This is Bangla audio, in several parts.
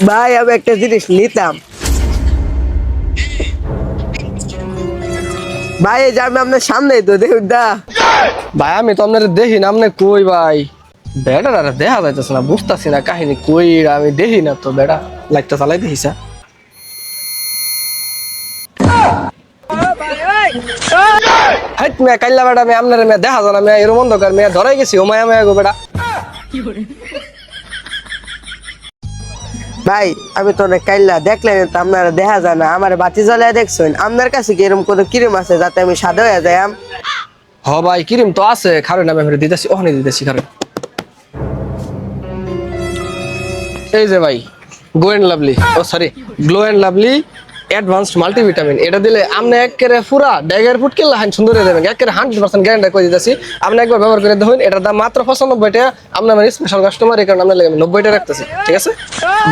ভাই আমি একটা জিনিস নিতাম। ভাই এই যে আমি আপনার সামনেই তো দেখুন দা। ভাই আমি তো আপনার দেখি না, আপনি কই ভাই? বেড়া আর দেখা যাইতেছে না, বুঝতেছি না কাহিনী কই, আমি দেখি না তো বেড়া। লাইটটা চালাই দেখিস? হাইট মেয়ে কাইল্লা বেড়া, আমি আপনার মেয়ে দেখা যায় না, মেয়ে এরম অন্ধকার মেয়ে ধরাই গেছি ও মায়া মেয়া গো বেড়া। ভাই আমি তো অনেক কাইল্লা, দেখলেন তো আপনারা দেখা যায় না, আমার বাতি জ্বালায় দেখছেন। আপনার কাছে কি এরকম কোনো ক্রিম আছে যাতে আমি সাদা হয়ে যাই? হ ভাই ক্রিম তো আছে, খারুন আমি ফেরে দিতেছি, ওখানে দিতেছি খারুন। এই যে ভাই গো এন্ড লাভলি, ও sorry Glow and Lovely advanced multivitamin, এটা দিলে আপনি একেবারে পুরা ড্যাগের ফুট কিনলে হান সুন্দর হয়ে যাবেন, একেবারে 100% গ্যারান্টি করে দিতেছি। আপনি একবার ব্যবহার করে দেখুন, এটার দাম মাত্র 95 টাকা। আপনি আমার স্পেশাল কাস্টমার, এই কারণে আপনার লাগে 90 টাকা রাখতেছি, ঠিক আছে?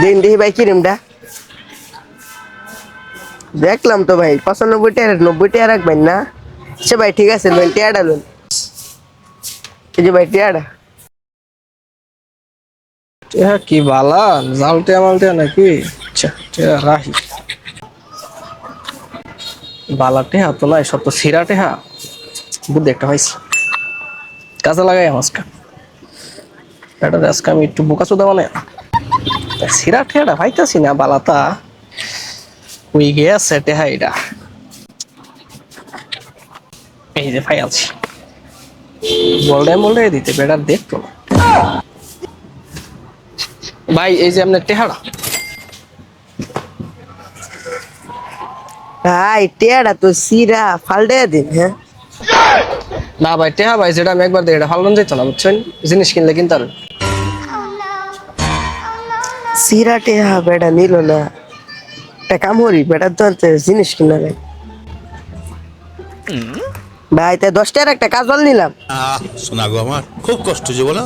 দিন দিই ভাই ক্রিমটা। দেখলাম তো ভাই 95 টাকা, 90 টাকা রাখবেন না? সে ভাই ঠিক আছে, লোন টিয়াটা লোন। এই যে ভাই টিয়াটা। হ্যাঁ কি বালা জালটে মালটে নাকি? আচ্ছা রাহি বালাটে হা তো নাই, সব তো সিরাটে হা। বুদ্ধি একটা হয়েছে, কাজে লাগাই আজকে। এটা আজকে আমি একটু বোকা চোদা মানে সিরাটে এটা পাইতাছি না, বালাতা ওই গেছে টেহা এটা। এই যে ফাই আছি, বলডে দিতে বেটার দেখতো না। ভাই এই যে আপনার টেহারা। ভাই টিয়াটা তো সিরা ফালটে দিন। হ্যাঁ না ভাই টেহা ভাই, যেটা আমি একবার দিই এটা ফালন যেত না, বুঝছেন? জিনিস কিনলে কিনতে পারবেন। সিরা টিয়া বেটা নিল না, একটা কাম করি, বেটার তো আনতে জিনিস কিনা ভাই। ভাই তাই 10 টাকার একটা কাজল নিলাম। শোনা গো আমার খুব কষ্ট যে বলো।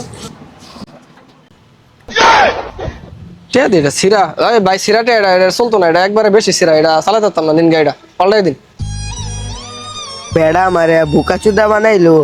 টেহা দিই এটা সিরা, এই ভাই সিরাটে এটা এটা চলতো না, এটা একবারে বেশি সিরা, এটা চালাতে পারতাম না, দিন গাড়িটা পাল্টাই দিন। বেড়া মারে বুকা চুদা বানাইলো।